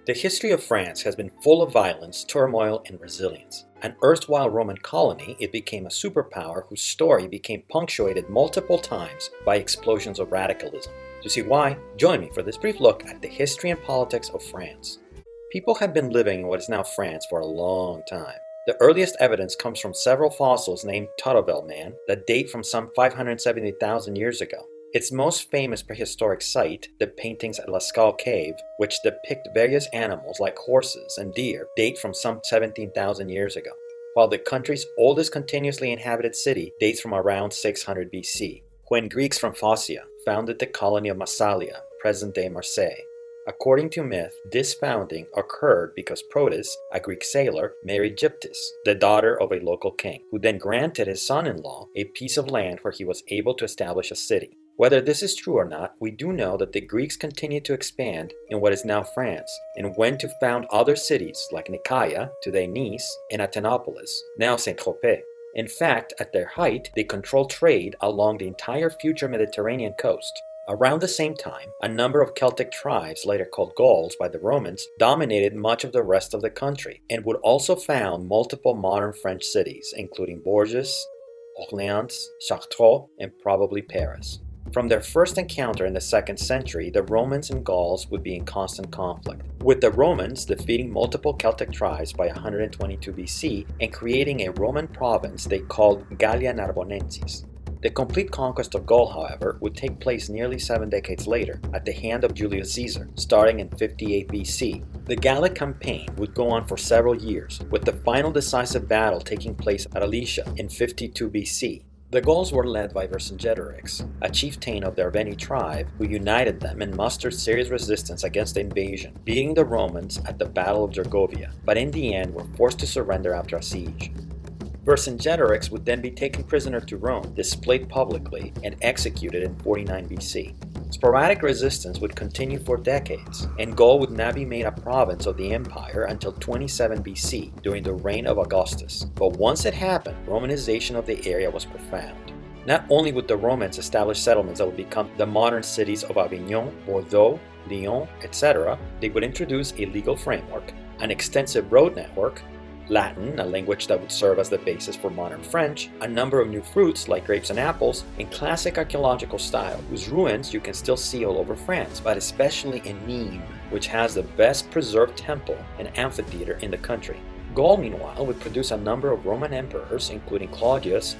The history of France has been full of violence, turmoil, and resilience. An erstwhile Roman colony, it became a superpower whose story became punctuated multiple times by explosions of radicalism. To see why, join me for this brief look at the history and politics of France. People have been living in what is now France for a long time. The earliest evidence comes from several fossils named Toutevel man that date from some 570,000 years ago. Its most famous prehistoric site, the paintings at Lascaux Cave, which depict various animals like horses and deer, date from some 17,000 years ago, while the country's oldest continuously inhabited city dates from around 600 BC, when Greeks from Phocaea founded the colony of Massalia, present-day Marseille. According to myth, this founding occurred because Protus, a Greek sailor, married Gyptis, the daughter of a local king, who then granted his son-in-law a piece of land where he was able to establish a city. Whether this is true or not, we do know that the Greeks continued to expand in what is now France and went to found other cities like Nicaea, today Nice, and Athenopolis, now Saint-Tropez. In fact, at their height, they controlled trade along the entire future Mediterranean coast. Around the same time, a number of Celtic tribes, later called Gauls by the Romans, dominated much of the rest of the country and would also found multiple modern French cities, including Bourges, Orleans, Chartres, and probably Paris. From their first encounter in the 2nd century, the Romans and Gauls would be in constant conflict, with the Romans defeating multiple Celtic tribes by 122 BC and creating a Roman province they called Gallia Narbonensis. The complete conquest of Gaul, however, would take place nearly 7 decades later at the hand of Julius Caesar, starting in 58 BC. The Gallic campaign would go on for several years, with the final decisive battle taking place at Alesia in 52 BC. The Gauls were led by Vercingetorix, a chieftain of the Arverni tribe, who united them and mustered serious resistance against the invasion, beating the Romans at the Battle of Gergovia, but in the end were forced to surrender after a siege. Vercingetorix would then be taken prisoner to Rome, displayed publicly, and executed in 49 BC. Sporadic resistance would continue for decades, and Gaul would not be made a province of the empire until 27 BC, during the reign of Augustus. But once it happened, Romanization of the area was profound. Not only would the Romans establish settlements that would become the modern cities of Avignon, Bordeaux, Lyon, etc., they would introduce a legal framework, an extensive road network, Latin, a language that would serve as the basis for modern French, a number of new fruits like grapes and apples, and classic archaeological style, whose ruins you can still see all over France, but especially in Nîmes, which has the best preserved temple and amphitheater in the country. Gaul, meanwhile, would produce a number of Roman emperors, including Claudius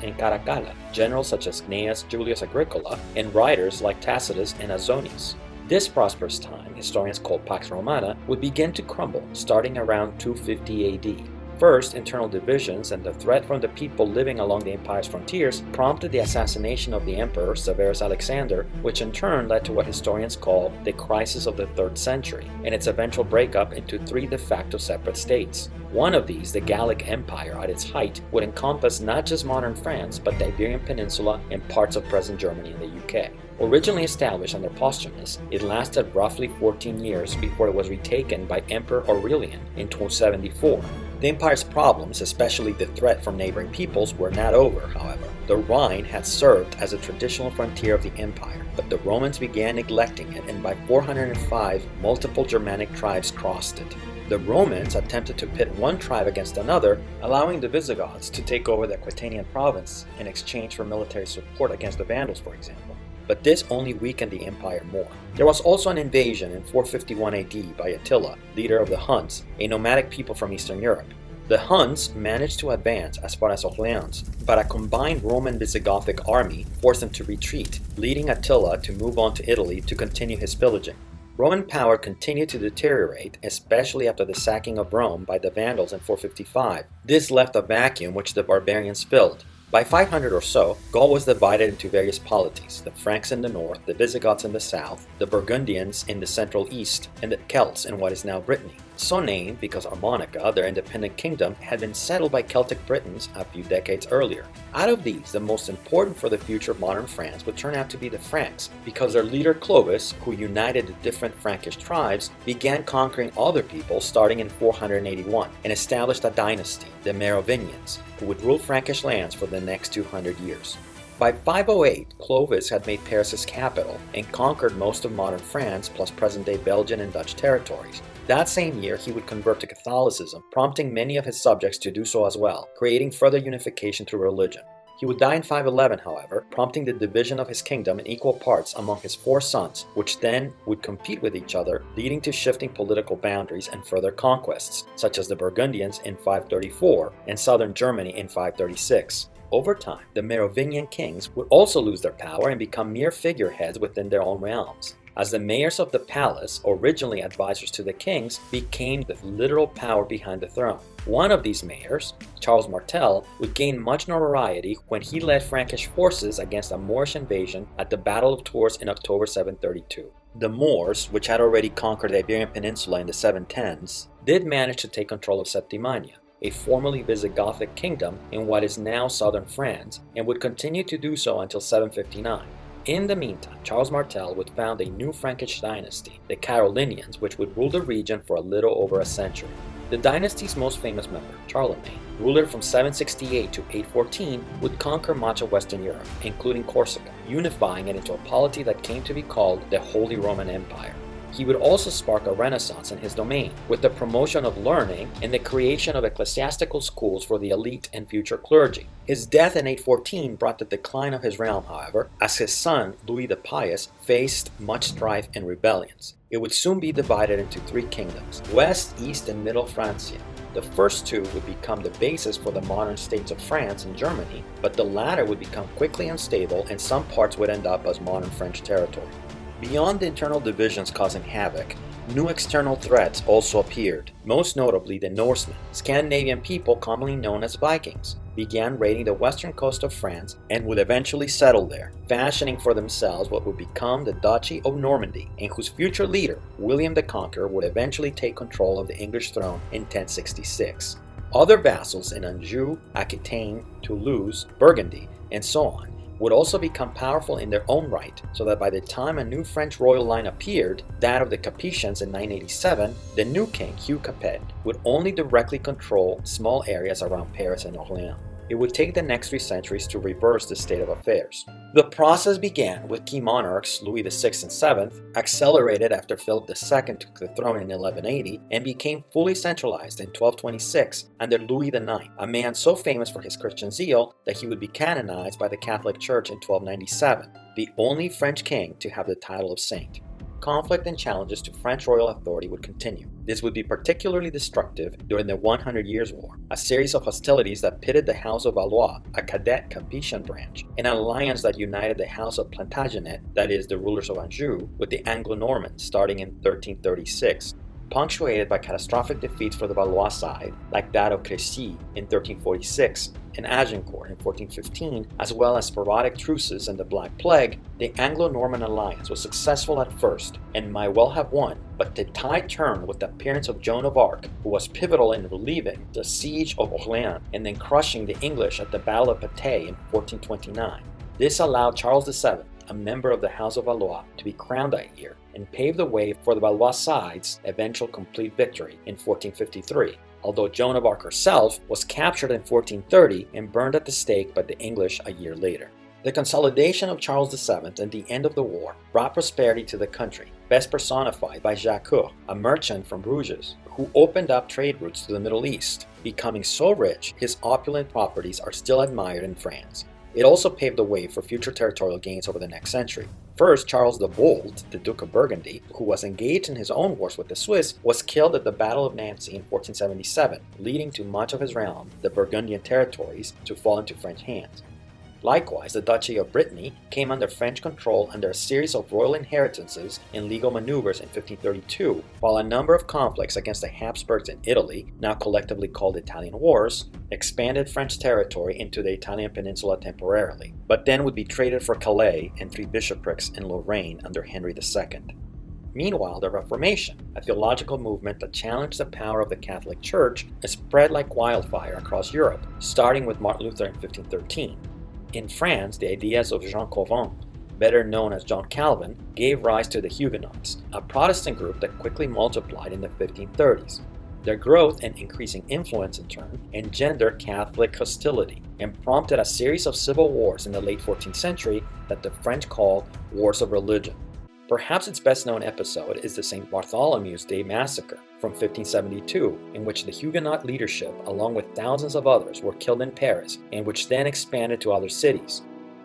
and Caracalla, generals such as Gnaeus Julius Agricola, and writers like Tacitus and Ausonius. This prosperous time, historians call Pax Romana, would begin to crumble, starting around 250 AD. First, internal divisions and the threat from the people living along the empire's frontiers prompted the assassination of the emperor Severus Alexander, which in turn led to what historians call the crisis of the 3rd century, and its eventual breakup into 3 de facto separate states. One of these, the Gallic Empire at its height, would encompass not just modern France, but the Iberian Peninsula and parts of present Germany and the UK. Originally established under Postumus, it lasted roughly 14 years before it was retaken by Emperor Aurelian in 274. The empire's problems, especially the threat from neighboring peoples, were not over, however. The Rhine had served as a traditional frontier of the empire, but the Romans began neglecting it, and by 405, multiple Germanic tribes crossed it. The Romans attempted to pit one tribe against another, allowing the Visigoths to take over the Aquitanian province in exchange for military support against the Vandals, for example. But this only weakened the empire more. There was also an invasion in 451 AD by Attila, leader of the Huns, a nomadic people from Eastern Europe. The Huns managed to advance as far as Orleans, but a combined Roman Visigothic army forced them to retreat, leading Attila to move on to Italy to continue his pillaging. Roman power continued to deteriorate, especially after the sacking of Rome by the Vandals in 455. This left a vacuum which the barbarians filled. By 500 or so, Gaul was divided into various polities, the Franks in the north, the Visigoths in the south, the Burgundians in the central east, and the Celts in what is now Brittany. So named because Armonica, their independent kingdom, had been settled by Celtic Britons a few decades earlier. Out of these, the most important for the future of modern France would turn out to be the Franks, because their leader Clovis, who united the different Frankish tribes, began conquering other people starting in 481 and established a dynasty, the Merovingians, who would rule Frankish lands for the next 200 years. By 508, Clovis had made Paris his capital and conquered most of modern France plus present-day Belgian and Dutch territories. That same year, he would convert to Catholicism, prompting many of his subjects to do so as well, creating further unification through religion. He would die in 511, however, prompting the division of his kingdom in equal parts among his 4 sons, which then would compete with each other, leading to shifting political boundaries and further conquests, such as the Burgundians in 534 and southern Germany in 536. Over time, the Merovingian kings would also lose their power and become mere figureheads within their own realms, as the mayors of the palace, originally advisors to the kings, became the literal power behind the throne. One of these mayors, Charles Martel, would gain much notoriety when he led Frankish forces against a Moorish invasion at the Battle of Tours in October 732. The Moors, which had already conquered the Iberian Peninsula in the 710s, did manage to take control of Septimania, a formerly Visigothic kingdom in what is now southern France, and would continue to do so until 759. In the meantime, Charles Martel would found a new Frankish dynasty, the Carolingians, which would rule the region for a little over a century. The dynasty's most famous member, Charlemagne, ruler from 768 to 814, would conquer much of Western Europe, including Corsica, unifying it into a polity that came to be called the Holy Roman Empire. He would also spark a renaissance in his domain, with the promotion of learning and the creation of ecclesiastical schools for the elite and future clergy. His death in 814 brought the decline of his realm, however, as his son, Louis the Pious, faced much strife and rebellions. It would soon be divided into 3 kingdoms, West, East, and Middle Francia. The first 2 would become the basis for the modern states of France and Germany, but the latter would become quickly unstable and some parts would end up as modern French territory. Beyond the internal divisions causing havoc, new external threats also appeared. Most notably, the Norsemen, Scandinavian people commonly known as Vikings, began raiding the western coast of France and would eventually settle there, fashioning for themselves what would become the Duchy of Normandy, and whose future leader, William the Conqueror, would eventually take control of the English throne in 1066. Other vassals in Anjou, Aquitaine, Toulouse, Burgundy, and so on, would also become powerful in their own right, so that by the time a new French royal line appeared, that of the Capetians in 987, the new king, Hugh Capet, would only directly control small areas around Paris and Orléans. It would take the next 3 centuries to reverse this state of affairs. The process began with key monarchs Louis VI and VII, accelerated after Philip II took the throne in 1180, and became fully centralized in 1226 under Louis IX, a man so famous for his Christian zeal that he would be canonized by the Catholic Church in 1297, the only French king to have the title of saint. Conflict and challenges to French royal authority would continue. This would be particularly destructive during the 100 Years' War, a series of hostilities that pitted the House of Valois, a cadet Capetian branch, an alliance that united the House of Plantagenet, that is, the rulers of Anjou, with the Anglo-Normans starting in 1336. Punctuated by catastrophic defeats for the Valois side, like that of Crécy in 1346 and Agincourt in 1415, as well as sporadic truces and the Black Plague, the Anglo-Norman alliance was successful at first and might well have won, but the tide turned with the appearance of Joan of Arc, who was pivotal in relieving the siege of Orléans and then crushing the English at the Battle of Patay in 1429. This allowed Charles VII, a member of the House of Valois, to be crowned that year and paved the way for the Valois side's eventual complete victory in 1453, although Joan of Arc herself was captured in 1430 and burned at the stake by the English a year later. The consolidation of Charles VII and the end of the war brought prosperity to the country, best personified by Jacques Coeur, a merchant from Bruges, who opened up trade routes to the Middle East. Becoming so rich, his opulent properties are still admired in France. It also paved the way for future territorial gains over the next century. First, Charles the Bold, the Duke of Burgundy, who was engaged in his own wars with the Swiss, was killed at the Battle of Nancy in 1477, leading to much of his realm, the Burgundian territories, to fall into French hands. Likewise, the Duchy of Brittany came under French control under a series of royal inheritances and legal maneuvers in 1532, while a number of conflicts against the Habsburgs in Italy, now collectively called Italian Wars, expanded French territory into the Italian peninsula temporarily, but then would be traded for Calais and 3 bishoprics in Lorraine under Henry II. Meanwhile, the Reformation, a theological movement that challenged the power of the Catholic Church, spread like wildfire across Europe, starting with Martin Luther in 1513. In France, the ideas of Jean Calvin, better known as John Calvin, gave rise to the Huguenots, a Protestant group that quickly multiplied in the 1530s. Their growth and increasing influence, in turn, engendered Catholic hostility and prompted a series of civil wars in the late 14th century that the French called Wars of Religion. Perhaps its best-known episode is the St. Bartholomew's Day Massacre from 1572, in which the Huguenot leadership, along with thousands of others, were killed in Paris, and which then expanded to other cities.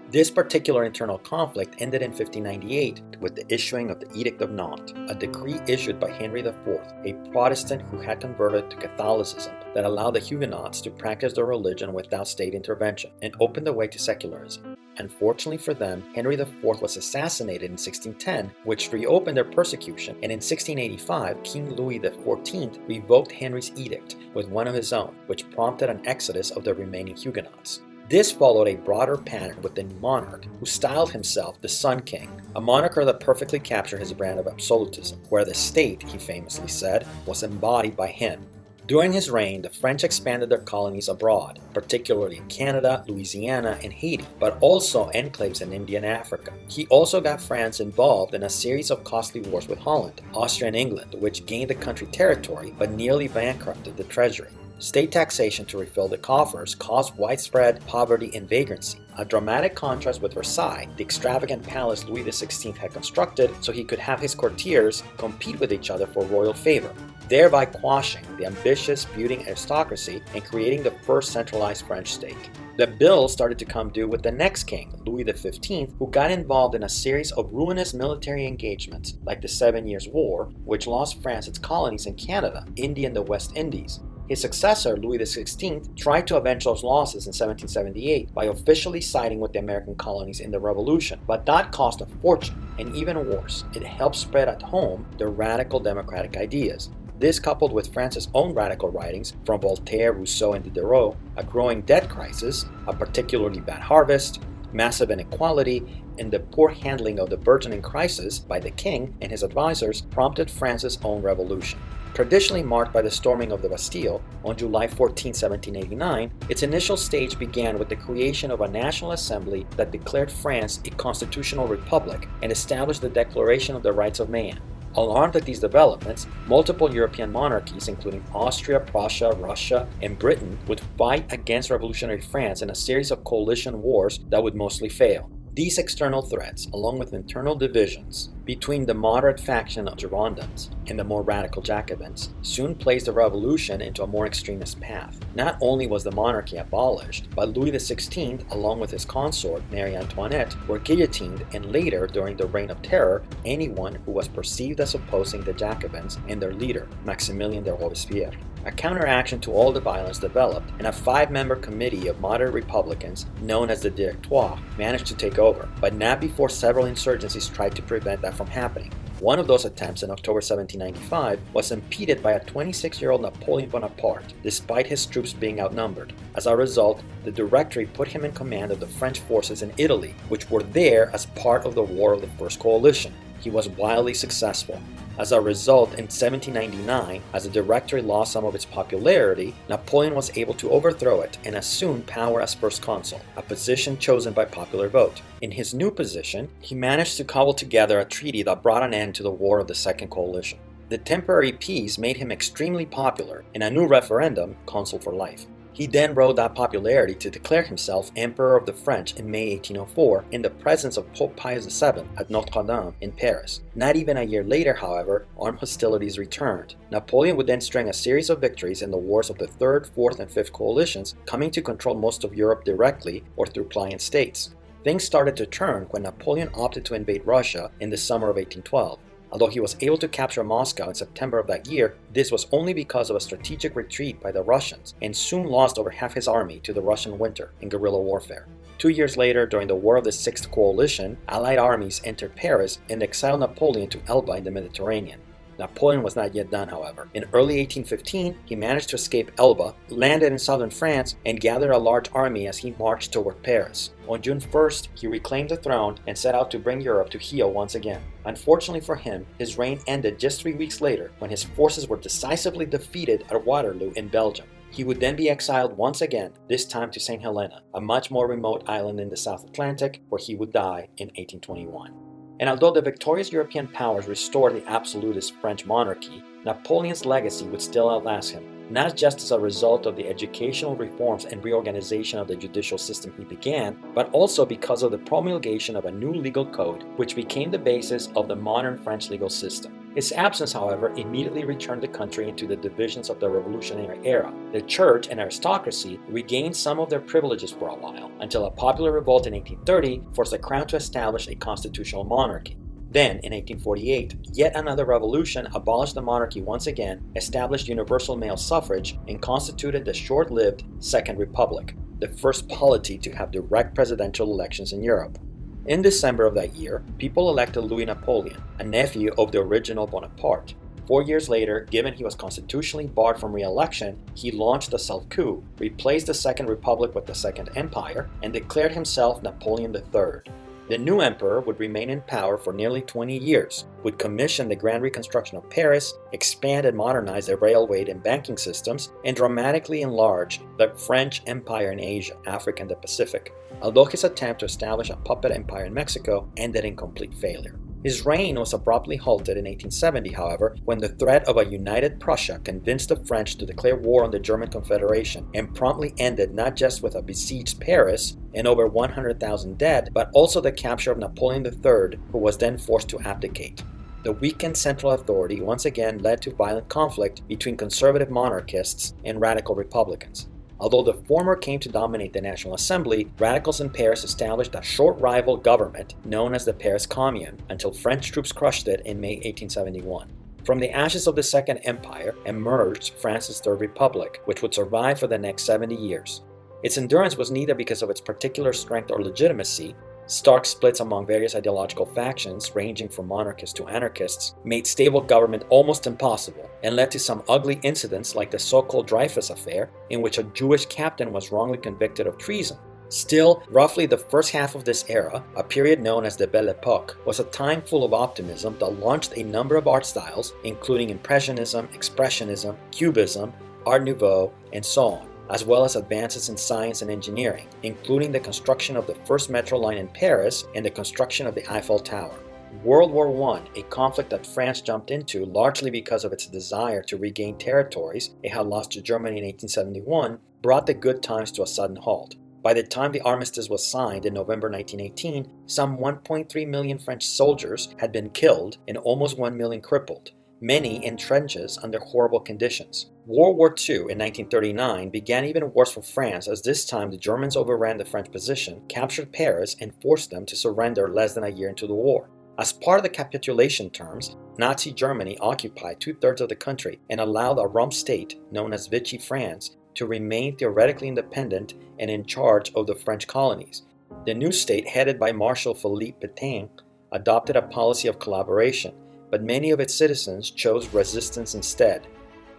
This particular internal conflict ended in 1598 with the issuing of the Edict of Nantes, a decree issued by Henry IV, a Protestant who had converted to Catholicism, that allowed the Huguenots to practice their religion without state intervention and opened the way to secularism. Unfortunately for them, Henry IV was assassinated in 1610, which reopened their persecution, and in 1685, King Louis XIV revoked Henry's edict with one of his own, which prompted an exodus of the remaining Huguenots. This followed a broader pattern with the new monarch, who styled himself the Sun King, a moniker that perfectly captured his brand of absolutism, where the state, he famously said, was embodied by him. During his reign, the French expanded their colonies abroad, particularly in Canada, Louisiana, and Haiti, but also enclaves in India and Africa. He also got France involved in a series of costly wars with Holland, Austria, and England, which gained the country territory but nearly bankrupted the treasury. State taxation to refill the coffers caused widespread poverty and vagrancy, a dramatic contrast with Versailles, the extravagant palace Louis XVI had constructed so he could have his courtiers compete with each other for royal favor, thereby quashing the ambitious feuding aristocracy and creating the first centralized French state. The bill started to come due with the next king, Louis XV, who got involved in a series of ruinous military engagements like the 7 Years' War, which lost France its colonies in Canada, India, and the West Indies. His successor, Louis XVI, tried to avenge those losses in 1778 by officially siding with the American colonies in the Revolution, but that cost a fortune, and even worse, it helped spread at home their radical democratic ideas. This, coupled with France's own radical writings from Voltaire, Rousseau, and Diderot, a growing debt crisis, a particularly bad harvest, massive inequality, and the poor handling of the burgeoning crisis by the king and his advisors prompted France's own revolution. Traditionally marked by the storming of the Bastille on July 14, 1789, its initial stage began with the creation of a National Assembly that declared France a constitutional republic and established the Declaration of the Rights of Man. Alarmed at these developments, multiple European monarchies, including Austria, Prussia, Russia, and Britain, would fight against revolutionary France in a series of coalition wars that would mostly fail. These external threats, along with internal divisions between the moderate faction of Girondins and the more radical Jacobins, soon placed the revolution into a more extremist path. Not only was the monarchy abolished, but Louis XVI, along with his consort Marie Antoinette, were guillotined, and later, during the Reign of Terror, anyone who was perceived as opposing the Jacobins and their leader, Maximilien de Robespierre. A counteraction to all the violence developed, and a 5-member committee of moderate Republicans, known as the Directoire, managed to take over, but not before several insurgencies tried to prevent that from happening. One of those attempts in October 1795 was impeded by a 26-year-old Napoleon Bonaparte, despite his troops being outnumbered. As a result, the Directory put him in command of the French forces in Italy, which were there as part of the War of the First Coalition. He was wildly successful. As a result, in 1799, as the Directory lost some of its popularity, Napoleon was able to overthrow it and assume power as First Consul, a position chosen by popular vote. In his new position, he managed to cobble together a treaty that brought an end to the War of the Second Coalition. The temporary peace made him extremely popular. In a new referendum, Consul for life. He then rode that popularity to declare himself Emperor of the French in May 1804 in the presence of Pope Pius VII at Notre Dame in Paris. Not even a year later, however, armed hostilities returned. Napoleon would then string a series of victories in the wars of the Third, Fourth, and Fifth Coalitions, coming to control most of Europe directly or through client states. Things started to turn when Napoleon opted to invade Russia in the summer of 1812. Although he was able to capture Moscow in September of that year, this was only because of a strategic retreat by the Russians, and soon lost over half his army to the Russian winter in guerrilla warfare. 2 years later, during the War of the Sixth Coalition, Allied armies entered Paris and exiled Napoleon to Elba in the Mediterranean. Napoleon was not yet done, however. In early 1815, he managed to escape Elba, landed in southern France, and gathered a large army as he marched toward Paris. On June 1st, he reclaimed the throne and set out to bring Europe to heel once again. Unfortunately for him, his reign ended just 3 weeks later when his forces were decisively defeated at Waterloo in Belgium. He would then be exiled once again, this time to St. Helena, a much more remote island in the South Atlantic, where he would die in 1821. And although the victorious European powers restored the absolutist French monarchy, Napoleon's legacy would still outlast him, not just as a result of the educational reforms and reorganization of the judicial system he began, but also because of the promulgation of a new legal code which became the basis of the modern French legal system. His absence, however, immediately returned the country into the divisions of the Revolutionary era. The church and aristocracy regained some of their privileges for a while, until a popular revolt in 1830 forced the crown to establish a constitutional monarchy. Then, in 1848, yet another revolution abolished the monarchy once again, established universal male suffrage, and constituted the short-lived Second Republic, the first polity to have direct presidential elections in Europe. In December of that year, people elected Louis Napoleon, a nephew of the original Bonaparte. 4 years later, given he was constitutionally barred from re-election, he launched a self-coup, replaced the Second Republic with the Second Empire, and declared himself Napoleon III. The new emperor would remain in power for nearly 20 years, would commission the Grand Reconstruction of Paris, expand and modernize the railway and banking systems, and dramatically enlarge the French Empire in Asia, Africa, and the Pacific, although his attempt to establish a puppet empire in Mexico ended in complete failure. His reign was abruptly halted in 1870, however, when the threat of a united Prussia convinced the French to declare war on the German Confederation and promptly ended not just with a besieged Paris and over 100,000 dead, but also the capture of Napoleon III, who was then forced to abdicate. The weakened central authority once again led to violent conflict between conservative monarchists and radical republicans. Although the former came to dominate the National Assembly, radicals in Paris established a short rival government known as the Paris Commune until French troops crushed it in May 1871. From the ashes of the Second Empire emerged France's Third Republic, which would survive for the next 70 years. Its endurance was neither because of its particular strength or legitimacy. Stark splits among various ideological factions, ranging from monarchists to anarchists, made stable government almost impossible and led to some ugly incidents like the so-called Dreyfus Affair, in which a Jewish captain was wrongly convicted of treason. Still, roughly the first half of this era, a period known as the Belle Époque, was a time full of optimism that launched a number of art styles, including Impressionism, Expressionism, Cubism, Art Nouveau, and so on, as well as advances in science and engineering, including the construction of the first metro line in Paris and the construction of the Eiffel Tower. World War I, a conflict that France jumped into largely because of its desire to regain territories it had lost to Germany in 1871, brought the good times to a sudden halt. By the time the armistice was signed in November 1918, some 1.3 million French soldiers had been killed and almost 1 million crippled, many in trenches under horrible conditions. World War II in 1939 began even worse for France, as this time the Germans overran the French position, captured Paris, and forced them to surrender less than a year into the war. As part of the capitulation terms, Nazi Germany occupied 2/3 of the country and allowed a rump state, known as Vichy France, to remain theoretically independent and in charge of the French colonies. The new state, headed by Marshal Philippe Pétain, adopted a policy of collaboration, but many of its citizens chose resistance instead.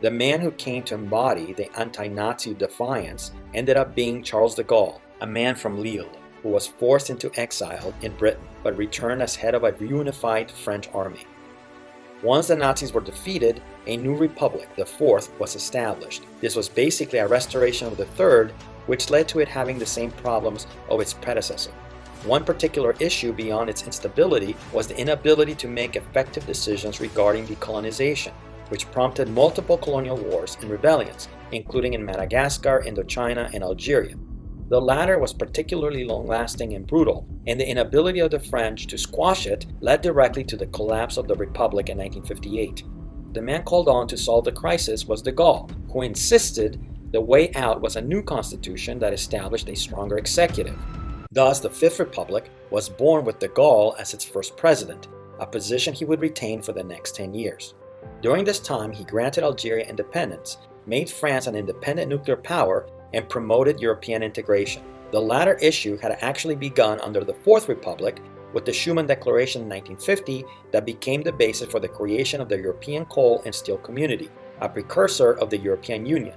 The man who came to embody the anti-Nazi defiance ended up being Charles de Gaulle, a man from Lille, who was forced into exile in Britain, but returned as head of a reunified French army. Once the Nazis were defeated, a new republic, the Fourth, was established. This was basically a restoration of the Third, which led to it having the same problems of its predecessor. One particular issue beyond its instability was the inability to make effective decisions regarding decolonization, which prompted multiple colonial wars and rebellions, including in Madagascar, Indochina, and Algeria. The latter was particularly long-lasting and brutal, and the inability of the French to squash it led directly to the collapse of the Republic in 1958. The man called on to solve the crisis was de Gaulle, who insisted the way out was a new constitution that established a stronger executive. Thus, the Fifth Republic was born with de Gaulle as its first president, a position he would retain for the next 10 years. During this time, he granted Algeria independence, made France an independent nuclear power, and promoted European integration. The latter issue had actually begun under the Fourth Republic with the Schuman Declaration in 1950 that became the basis for the creation of the European Coal and Steel Community, a precursor of the European Union.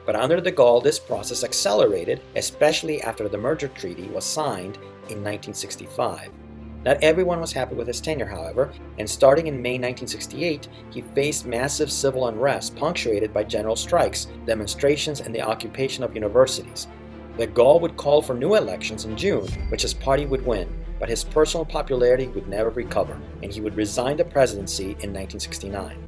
But under de Gaulle, this process accelerated, especially after the merger treaty was signed in 1965. Not everyone was happy with his tenure, however, and starting in May 1968, he faced massive civil unrest punctuated by general strikes, demonstrations, and the occupation of universities. De Gaulle would call for new elections in June, which his party would win, but his personal popularity would never recover, and he would resign the presidency in 1969.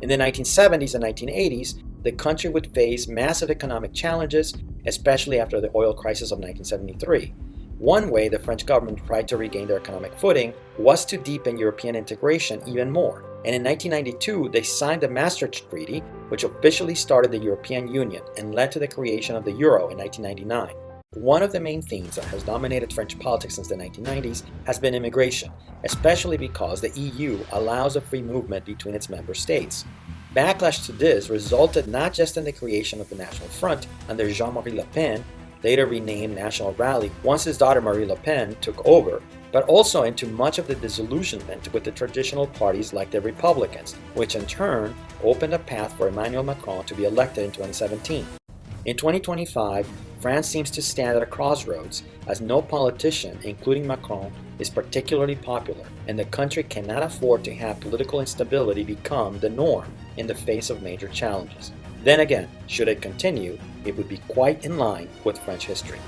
In the 1970s and 1980s, the country would face massive economic challenges, especially after the oil crisis of 1973. One way the French government tried to regain their economic footing was to deepen European integration even more. And in 1992, they signed the Maastricht Treaty, which officially started the European Union and led to the creation of the euro in 1999. One of the main themes that has dominated French politics since the 1990s has been immigration, especially because the EU allows a free movement between its member states. Backlash to this resulted not just in the creation of the National Front under Jean-Marie Le Pen, later renamed National Rally once his daughter Marie Le Pen took over, but also into much of the disillusionment with the traditional parties like the Republicans, which in turn opened a path for Emmanuel Macron to be elected in 2017. In 2025, France seems to stand at a crossroads, as no politician, including Macron, is particularly popular, and the country cannot afford to have political instability become the norm in the face of major challenges. Then again, should it continue, it would be quite in line with French history.